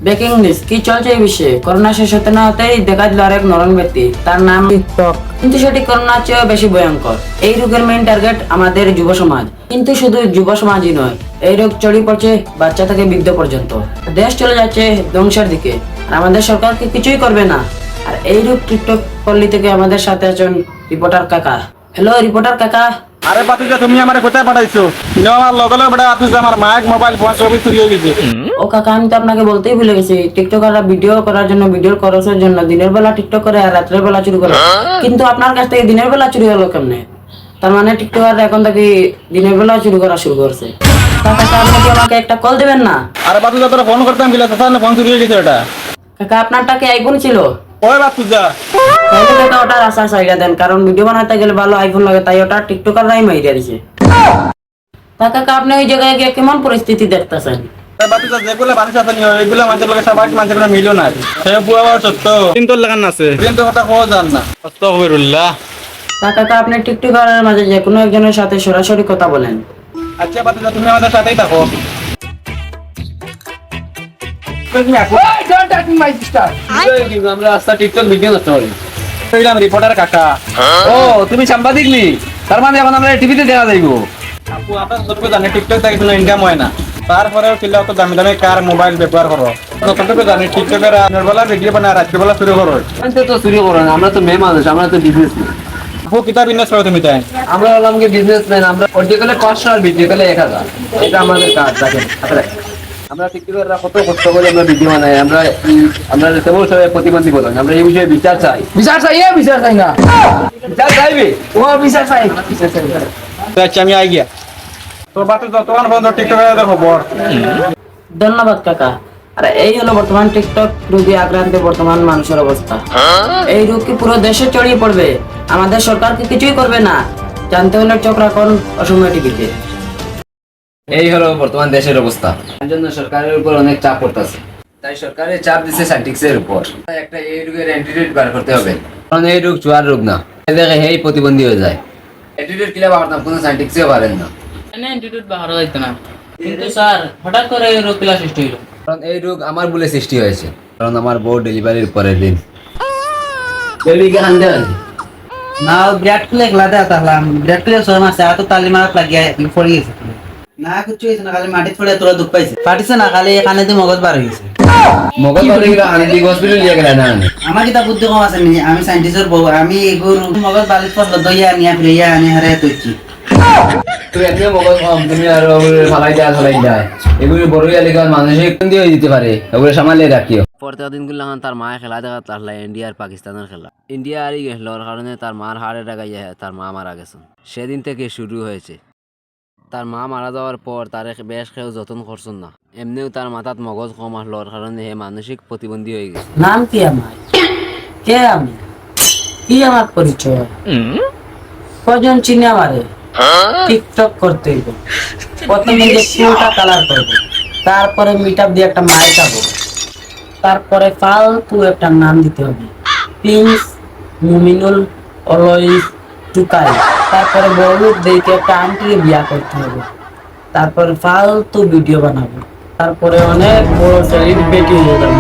Breaking news, কি চলছে এই বিশ্বে? করোনা শেষ হতে না হতেই দেখা দিল আরেক নরম ব্যক্তি, তার নাম টিকটক। কিন্তু সেটি করোনার চেয়েও বেশি ভয়ঙ্কর। এই রোগের মেইন টার্গেট আমাদের যুব সমাজ, কিন্তু শুধু যুব সমাজই নয়, এই রোগ ছড়িয়ে পড়ছে বাচ্চা থেকে বৃদ্ধ পর্যন্ত। দেশ চলে যাচ্ছে ধ্বংসের দিকে, আর আমাদের সরকার কি কিছুই করবে না। আর এই রোগ টিকটক পল্লী থেকে আমাদের সাথে আছেন রিপোর্টার কাকা। হ্যালো রিপোর্টার কাকা। আরে বাতুজা, তুমি আমারে কোথায় পাঠাইছো? তুমি আমার লগে লগে বেটা বাতুজা, আমার মাইক মোবাইল ফোন সবই চুরি হয়ে গেছে। ও কাকা, আমি তো আপনাকে বলতেই ভুলে গেছি, টিকটকাররা ভিডিও করার জন্য, ভিডিওর খরচের জন্য দিনের বেলা টিকটক করে আর রাত্রের বেলা চুরি করে। কিন্তু আপনার কাছ থেকে দিনের বেলা চুরি হলো কেমনে? তার মানে টিকটকাররা এখন থেকে দিনের বেলা চুরি করা শুরু করছে। কাকা, আপনি কি আমাকে একটা কল দেবেন না? আরে বাতুজা, তোরা ফোন করতাম গিলা, তাহলে ফোন চুরি হয়ে গেছে ওটা। কাকা, আপনারটা কি আইফোন ছিল? ওই বাতুজা, তাইলে কাকা ওটার আশা চাইলা দেন, কারণ ভিডিও বানাতে গেলে ভালো আইফোন লাগে, তাই ওটা টিকটকাররাই মাইরা দিছে। তা কাকা, আপনি ওই জায়গায় গিয়ে কেমন পরিস্থিতি দেখতেছেন? বাতুজা যেগুলো মানুষ আছে নি ওইগুলো মানুষের লগে সবাই মানুষের কোনো মিলও নাই। সে বুয়া বাবা সত্য কিন্তু লাগান আছে, কিন্তু কথা কওয়া যান না। আস্তাগফিরুল্লাহ। তা কাকা, আপনি টিকটকারের মাঝে যে কোনো একজনের সাথে সরাসরি কথা বলেন। আচ্ছা বাতুজা, তুমি আমাদের সাথেই থাকো। আমরা আস্তা টিকটক ভিডিও করতে পারি। কইলাম রিপোর্টার কাকা। ও, তুমি সাংবাদিক নি? তার মানে এখন আমরা টিভিতে দেখা যাইবো। আপু, আপনার যতটুকু জানি টিকটক থেকে কোনো ইনকাম হয় না, তারপরেও কিলা অত দামি দামি কার মোবাইল ব্যবহার করো। যতটুকু জানি টিকটকের রাতের বেলা ভিডিও বানায় রাত্রি বেলা শুরু করো। তো চুরি করো না, আমরা তো মেয়ে মানুষ, আমরা তো বিজনেস। আপু, কিতাব বিজনেস করো তুমি তাই? আমরা হলাম কি বিজনেসম্যান। আমরা অডিও কলে 500 আর ভিডিও কলে 1000, এটা আমাদের কাজ। দেখেন আমরা টিকটকাররা কত কষ্ট করে আমরা ভিডিও বানাই। আমরা তেমন সবাই প্রতিবন্ধী বলেন, আমরা এই বিষয়ে বিচার চাই। বিচার চাই না? বিচার চাইবে? ও বিচার চাই। তো আচ্ছা, আমি আই গিয়া। তো বাতু যতক্ষণ বন্ধ টিকটকের খবর। ধন্যবাদ কাকা। আর এই হলো বর্তমান টিকটক রোগে আক্রান্ত বর্তমান মানুষের অবস্থা। এই রোগ কি পুরো দেশে ছড়িয়ে পড়বে? আমাদের সরকার কি কিছুই করবে না? জানতে হলে চোখ রাখুন অসময় টিভিতে। এই হলো বর্তমান দেশের অবস্থা। তার জন্য সরকারের উপর অনেক চাপ পড়তেছে। তাই সরকারের চাপ দিচ্ছে সায়েন্টিস্টের উপর। একটা এই রোগের অ্যান্টিডোট বার করতে হবে, কারণ এই রোগ চুয়ার রোগ না। দেখে এই প্রতিবন্ধী হয়ে যায়। অ্যান্টিডোট কিলা পারতাম, কোনো সায়েন্টিস্টও পারেন না। অ্যান্টিটিউড বাহার যাইতো না, কিন্তু স্যার হঠাৎ করে এই রোগ কিলা সৃষ্টি হইলো? কারণ এই রোগ আমার বলে সৃষ্টি হয়েছে, কারণ আমার বউ ডেলিভারির পরের দিন। না, বিরাট কোহলি একলা দেয়া তাহলাম। বিরাট কোহলি 6 মাসে এত তালি মারাত লাগিয়া পড়ে গেছে। না কিছু হয়েছে না, খালি মাটি ছড়ে তোরা দুঃখ পাইছে। পাঠিছে না, খালি এখানে দিয়ে মগজ বার হয়ে গেছে। মগজ ধরে গেলে আনন্দিক হসপিটাল নিয়ে গেলে না। আমার কিতা বুদ্ধি কম আছে নি? আমি সায়েন্টিস্টের বউ, আমি এগুলো মগজ বালিশ পড়লো দইয়া নিয়া ফিরিয়া আনি হারে তুইছি। তুই এমনি মগজ কম, তুমি আর ফালাই দেয় এগুলি বড় এলাকার মানসিক হয়ে দিতে পারে, ওগুলো সামালে রাখিও। পরতে দিনগুলো তার মায়ের খেলা দেখা তাহলে ইন্ডিয়া আর পাকিস্তানের খেলা। ইন্ডিয়া হারিয়ে গেছিল, ওর কারণে তার মার হাড়ে ডাকাইয়া তার মা মারা গেছেন। সেদিন থেকে শুরু হয়েছে। তার মা মারা যাওয়ার পর তার বেশ কেউ যত্ন করছেন না। এমনিও তার মাথাত মগজ কম আসলো, ওর কারণে হে মানসিক প্রতিবন্ধী হয়ে গেছে। নাম কি আমার? কে আমি? কি আমার পরিচয়? কজন চিনে আমারে? টিকটক করতে হইব, প্রথমে যে ফুলটা কালার করবো, তারপরে মিটআপ দিয়ে একটা মাইক খাবো, তারপরে ফালতু একটা নাম দিতে হবে, প্রিন্স, মুমিনুল, অলওয়েজ, টুকাই। তারপরে বড় দেখে একটা আন্টিকে বিয়া করতে হবে, তারপরে ফালতু ভিডিও বানাবো, তারপরে অনেক বড় সেলিব্রিটি হয়ে যাবো।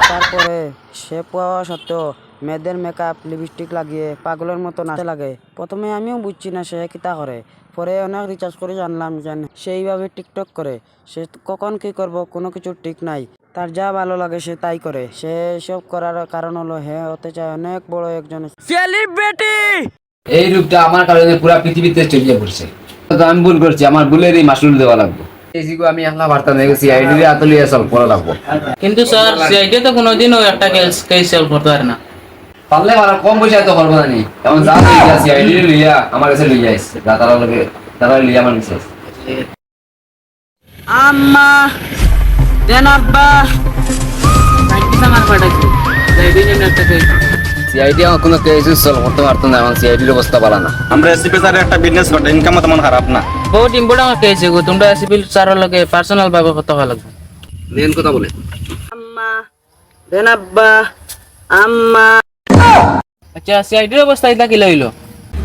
তারপরে সে পাওয়া সত্ত্বেও মেয়েদের মেকআপ লিপস্টিক লাগিয়ে পাগলের মতো নাচতে লাগে। প্রথমে আমিও বুঝছি না সে কিতা করে, পরে অনেক রিচার্জ করে জানলাম যে সেইভাবে টিকটক করে। সে কখন কি করব কোনো কিছু ঠিক নাই, তার যা ভালো লাগে সে তাই করে। সে এসব করার কারণ হলো হে হতে চায় অনেক বড় একজন সেলিব্রিটি। এই রূপটা আমার কারণে পুরা পৃথিবীতে ছড়িয়ে পড়ছে। তো আমি ভুল করছি, আমার ভুলেরই মাসুল দেওয়া লাগবে। আমি একলা বার্তা নিয়ে গেছি, আইডি আতলিয়ে সলভ করা লাগবো। কিন্তু স্যার সিআইডি তো কোনোদিনও একটা কেস সলভ করতে পারে না। পারলে আমার কম পয়সা তো করবো না নি, এমন যা লইয়া আছি আইডি লইয়া আমার কাছে লইয়া আইস, তারা লগে তারা লইয়া আমার কাছে আম্মা দেন আব্বা সাইডি আমার পাঠাইছে সাইডি জন্য একটা কেস। সিআইডি আমার কোনো কেস সলভ করতে পারতো না, আমার সিআইডির অবস্থা ভালো না। আমরা এসিপি স্যারের একটা বিজনেস করতে, ইনকাম তেমন খারাপ না। বহুত ইম্পর্টেন্ট কেস গো, তোমরা সিভিল স্যারের লগে পার্সোনাল ভাবে কথা হওয়া লাগবে। মেন কথা বলে আম্মা দেন আব্বা আম্মা। আচ্ছা সিআইডির অবস্থা এটা কি লইলো?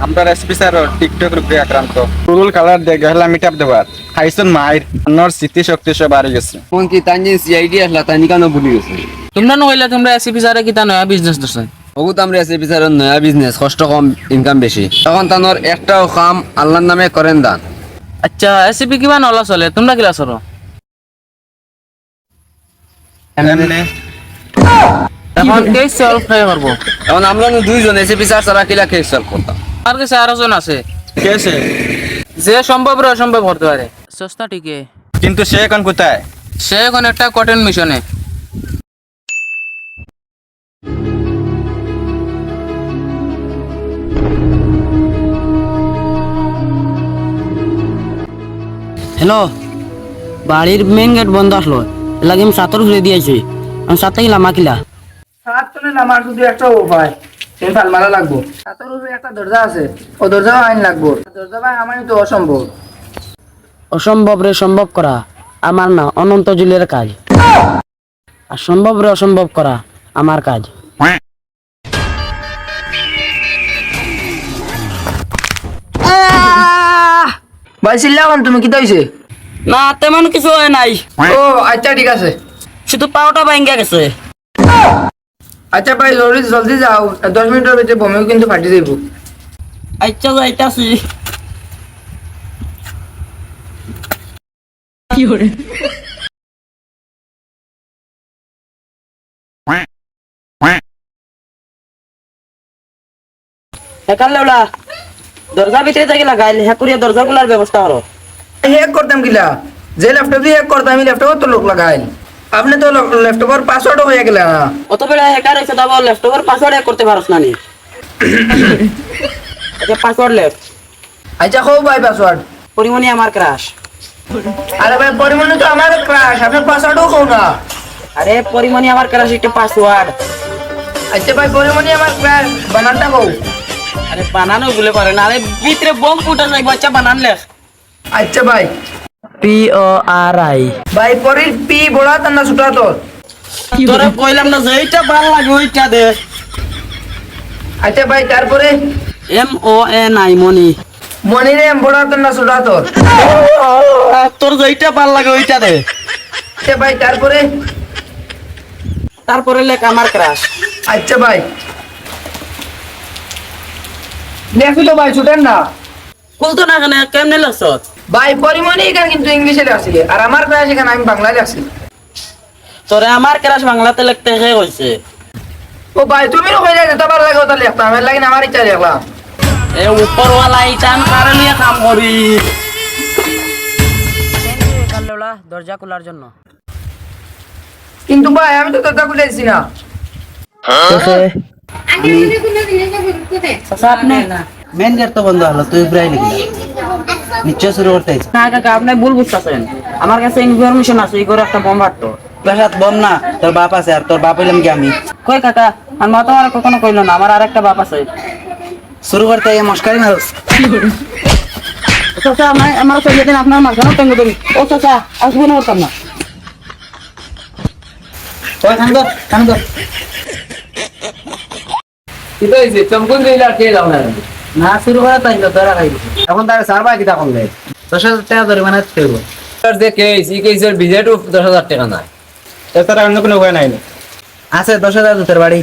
আমরা রেসিপি স্যার টিকটক রূপে আক্রান্ত ফুল কালার দিয়ে গেলা মিটাপ দেবার খাইছন মায়ের অন্যর স্মৃতি শক্তি সব বাড়ি গেছে কোন কি তাই যে সিআইডি আসলা তাই কেন ভুলি গেছে তোমরা নইলে তোমরা এসিপি স্যারে কিতা নয়া বিজনেস দছেন বহুত আমরা এসে বিচারের নয়া বিজনেস কষ্ট কম ইনকাম বেশি তখন তানোর একটাও কাম আল্লাহর নামে করেন দান আচ্ছা এসিপি কিবা নলা চলে তোমরা কিলা চলো এমনি এখন কেস সলভ খাই করবো এখন আমরা দুইজন এসে বিচার ছাড়া কিলা কেস সলভ করতাম আর কাছে আরো জন আছে কেছে যে সম্ভব রে অসম্ভব করতে পারে সস্তা টিকে কিন্তু সে এখন কোথায় সে এখন একটা কটন মিশনে হ্যালো বাড়ির মেন গেট বন্ধ আসলো লাগে আমি সাতর ঘুরে দিয়েছি আমি সাতটা গেলাম মাকিলা সাত তো নিলাম আর শুধু একটা উপায় তুমি ফালমারা লাগবো সাতের উপরে একটা দরজা আছে ও দরজাও আইন লাগবো দরজা ভাই আমার তো অসম্ভব অসম্ভব রে সম্ভব করা আমার না অনন্ত জুলের কাজ আর সম্ভব রে অসম্ভব করা আমার কাজ ভাই চিল্লাম তুমি কি হয়েছে না তেমন কিছু হয় নাই ও আচ্ছা ঠিক আছে শুধু পাওটা ভাঙ্গা গেছে আচ্ছা ভাই জলদি জলদি যাও 10 মিনিটের ভিতরে বমিও কিন্তু ফাটি যাইব আচ্ছা যাইতাছি লেওলা দরজা ভিতরে থাকি লাগাইল হ্যাঁ করিয়া দরজা গুলার ব্যবস্থা করো হ্যাক করতাম কিলা যে ল্যাপটপ দিয়ে হ্যাক করতাম আমি ল্যাপটপ তো লোক লাগাইল আপনি তো ল্যাপটপের পাসওয়ার্ডও হয়ে গেল না অত বেলা হ্যাকার হয়েছে তারপর ল্যাপটপের পাসওয়ার্ড করতে পারছ না নি আচ্ছা পাসওয়ার্ড লেখ আচ্ছা খো ভাই পাসওয়ার্ড পরিমণি আমার ক্রাশ আরে ভাই পরিমাণে তো আমার ক্রাশ আপনার পাসওয়ার্ডও খো না আরে পরিমণি আমার ক্রাশ একটা পাসওয়ার্ড আচ্ছা ভাই পরিমাণে আমার ক্রাশ বানানটা কও আরে বানানো বলে পারে না আরে ভিতরে বম ফুটা যাইব আচ্ছা বানান লেখ আচ্ছা ভাই PORI ভাই পরির পি বড়া তার না ছোটা তোর তোরে কইলাম না যে এইটা ভালো লাগে ওইটা দে আচ্ছা ভাই তারপরে MONI মনি মনিরে বড়া তার না ছোটা তোর তোর যেইটা ভালো লাগে ওইটা দে আচ্ছা ভাই তারপরে তারপরে লেখ আমার ক্রাশ আচ্ছা ভাই লেখি তো ভাই ছুটেন না বলতো না কেন কেমনে লেখছ ভাই পরিমাণে এখানে কিন্তু ইংলিশে লেখছি আর আমার ক্লাস এখানে আমি বাংলায় লেখছি তোরে আমার ক্রাশ বাংলাতে লিখতে হে কইছে ও ভাই তুমি হয়ে যায় তো ভালো লাগে ওটা লিখতাম আমার লাগে না আমার ইচ্ছা লিখলাম এ উপরওয়ালা ইটান কারে নিয়ে কাম করি দরজা খোলার জন্য কিন্তু ভাই আমি তো দরজা খুলেছি না আপনি মেন গেট তো বন্ধ হলো তুই প্রায় লিখলি নিশ্চয় শুরু করতে না কাকা আপনি ভুল বুঝতেছেন আমার কাছে ইনফরমেশন আছে এই করে একটা বোম ফাটতো প্রসাদ বম না তোর বাপ আছে আর তোর বাপ হইলাম কি আমি কই কাকা আমার মা তো আর কখনো কইলো না আমার আরেকটা বাপ আছে শুরু করতে এই মস্কারি মারুস চাচা আমার চলে দিন আপনার মাঝখানে টেঙ্গু দেবি ও চাচা আসবো না ওরকম না ওই খান দো কি তো হইছে চমকুন দিলা কে যাও না না শুরু করা তাই তো তোরা খাইবি এখন তার সারবা কিটা করলে 10,000 টাকা ধরে মানে দেব তোর যে কেস ই কেসের বিজেটও 10,000 টাকা না এছাড়া অন্য কোনো উপায় নাই আছে 10,000 তোর বাড়ি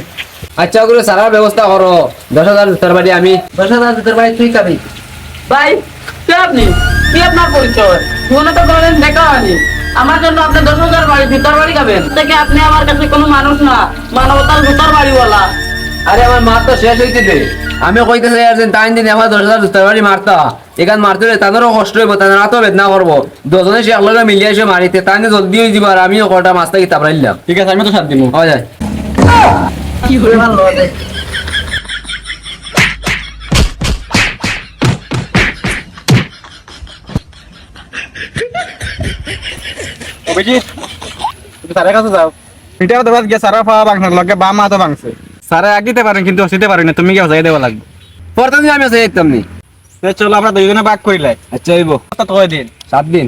আচ্ছা ওগুলো সারা ব্যবস্থা করো 10,000 তোর বাড়ি আমি 10,000 তোর বাড়ি তুই খাবি ভাই কে আপনি কি আপনার পরিচয় মনে তো করেন দেখা হয়নি আমার জন্য আপনি 10,000 বাড়ি ভিতর বাড়ি খাবেন থেকে আপনি আমার কাছে কোনো মানুষ না মানবতার ভিতর বাড়িওয়ালা আরে আমার মার তো শেষ হইতে দে আমি কইতেছি আর যে টাইম দিন আমার 10,000 তোর বাড়ি মারতা এখান মারতে হলে তাদেরও কষ্ট হইব তাদের তো বেদনা করবো দুজনে সে একলগে মিলিয়ে এসে মারিতে তাই জলদি হয়ে যাব আর আমিও কটা মাছটা কি তাপড়াইলাম ঠিক আছে আমি তো সাথ দিব হয়ে যায় কি করে ভালো আছে অভিজিৎ তুমি স্যারের কাছে যাও এটাও তো বাদ গিয়ে সারা পাওয়া ভাঙার লগে বাম হাতও ভাঙছে স্যারে আগ দিতে পারেন কিন্তু হসিতে পারেন না তুমি কি হসাই দেওয়া লাগবে পরতে দিন আমি আছে একদম নি চলো আমরা দুইজনে ভাগ করিলাই আচ্ছা হইব কত কয় দিন 7 দিন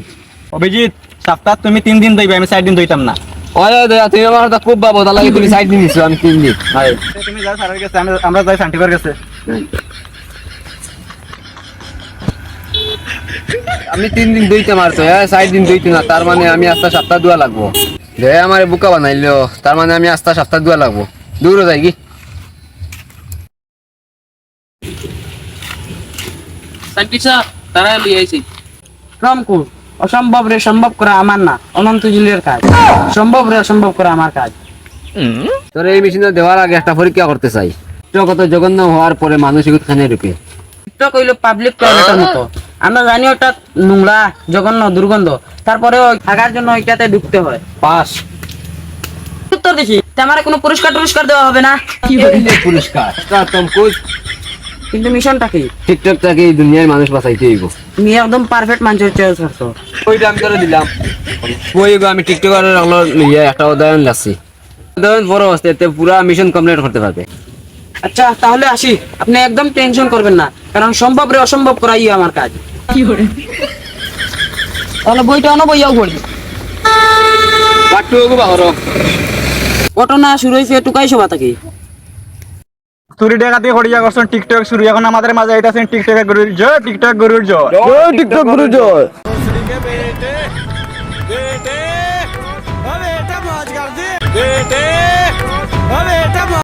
অভিজিৎ সপ্তাহ তুমি 3 দিন দইবে আমি 4 দিন দইতাম না ওই দয়া তুমি আমার কথা খুব ভালো তার লাগে তুমি 7 দিন নিছো আমি 3 দিন হয় তুমি যাও স্যারের কাছে আমরা যাই শান্তিবার কাছে আমি 3 দিন দইতে মারতো 4 দিন দইতে না, তার মানে আমি আস্তা সপ্তাহ দুয়া লাগবো। দে আমার বুকা বানাইলো, তার মানে আমি আস্তা সপ্তাহ দুয়া লাগবো। দূরে যাই কি রমকুর অসম্ভব রে সম্ভব করা আমার না, অনন্ত জুলের কাজ। সম্ভব রে অসম্ভব করা আমার কাজ। তোর এই মেশিনটা দেওয়ার আগে একটা পরীক্ষা করতে চাই। কত জঘন্য হওয়ার পরে মানুষ খানে ঢুকে। টিকটক হইলো পাবলিক টয়লেটের মতো। আমরা জানি ওটা নোংরা, জঘন্য, দুর্গন্ধ, তারপরে থাকার জন্য ওইটাতে ঢুকতে হয়। পাস উত্তর দিছি, আমার কোনো পুরস্কার টুরস্কার দেওয়া হবে না। পুরস্কার তোম কোচ কিন্তু মিশনটা কি? টিকটক থেকে এই দুনিয়ার মানুষ বাঁচাইতে হইব। তুমি একদম পারফেক্ট মানুষের চয়েস করছো। ওইটা আমি করে দিলাম। ওই আমি টিকটকার একটা উদাহরণ লাগছি, উদাহরণ বড় হচ্ছে এতে পুরা মিশন কমপ্লিট করতে পারবে। আচ্ছা তাহলে আসি, আপনি একদম টেনশন করবেন না, কারণ সম্ভব রে অসম্ভব করাই আমার কাজ। তাহলে বইটা অন বইয়াও পড়ি। বাট্টু বাহর ঘটনা শুরু হয়েছে টুকাই সভা থেকে। চুরি ডাকাতি করিয়া করছেন টিকটক শুরু, এখন আমাদের মাঝে এটা আছেন টিকটকের গুরুর জয়, টিকটক গুরুর জয়। টিকটক গুরু জয়। বেটে